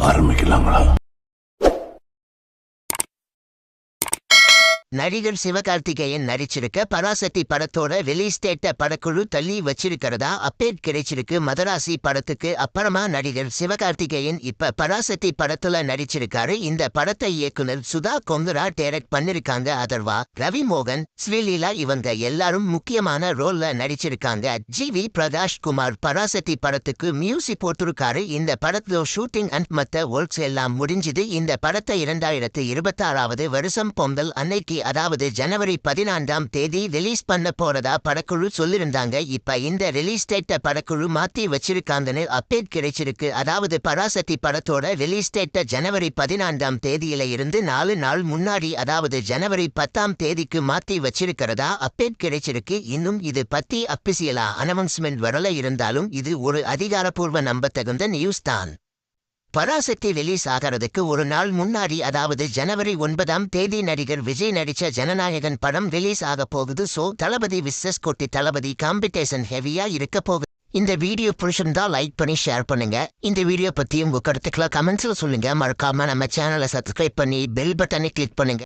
ஆரம்பிக்கலாங்களா? நடிகர் சிவகார்த்திகேயன் நடிச்சிருக்க பராசக்தி படத்தோட ரிலீஸ் டேட்ட படக்குழு தள்ளி வச்சிருக்கிறதா அப்டேட் கிடைச்சிருக்கு. மதராசி படத்துக்கு அப்புறமா நடிகர் சிவகார்த்திகேயன் இப்ப பராசக்தி படத்துல நடிச்சிருக்காரு. இந்த படத்தை இயக்குனர் சுதா கொங்கரா டைரக்ட் பண்ணிருக்காங்க. அதர்வா, ரவி மோகன், ஸ்ரீலீலா இவங்க எல்லாரும் முக்கியமான ரோல்ல நடிச்சிருக்காங்க. ஜி.வி. பிரகாஷ் குமார் பராசக்தி படத்துக்கு மியூசிக் போட்டிருக்காரு. இந்த படத்துல ஷூட்டிங் அண்ட் மத்த ஒர்க்ஸ் எல்லாம் முடிஞ்சுது. இந்த படத்தை 2026 வருஷம் பொங்கல் அன்னைக்கு அதாவது ஜனவரி 14ஆம் தேதி ரிலீஸ் பண்ண போறதா படக்குழு சொல்லிருந்தாங்க. இப்ப இந்த ரிலீஸ் டேட்ட படக்குழு மாத்தி வச்சிருக்காங்கன்னு அப்டேட் கிடைச்சிருக்கு. அதாவது பராசக்தி படத்தோட ரிலீஸ் டேட்ட ஜனவரி 14ஆம் தேதியில இருந்து 4 நாள் முன்னாடி அதாவது ஜனவரி 10ஆம் தேதிக்கு மாத்தி வச்சிருக்கிறதா அப்டேட் கிடைச்சிருக்கு. இன்னும் இது பத்தி அபிஷியலா அனௌன்ஸ்மெண்ட் வரல, இருந்தாலும் இது ஒரு அதிகாரப்பூர்வ நம்பத்தகுந்த நியூஸ் தான். பராசக்தி ரிலீஸ் ஆகிறதுக்கு ஒரு நாள் முன்னாடி அதாவது ஜனவரி 9ஆம் தேதி நடிகர் விஜய் நடிச்ச ஜனநாயகன் படம் ரிலீஸ் ஆக போகுது. சோ தளபதி விசஸ் கொட்டி தளபதி காம்படிஷன் ஹெவியா இருக்க போகுது. இந்த வீடியோ பிடிச்சிருந்தா லைக் பண்ணி ஷேர் பண்ணுங்க. இந்த வீடியோ பத்தி உங்க கருத்துக்களை கமெண்ட்ஸ்ல சொல்லுங்க. மறக்காம நம்ம சேனலை சப்ஸ்கிரைப் பண்ணி பெல் பட்டனை கிளிக் பண்ணுங்க.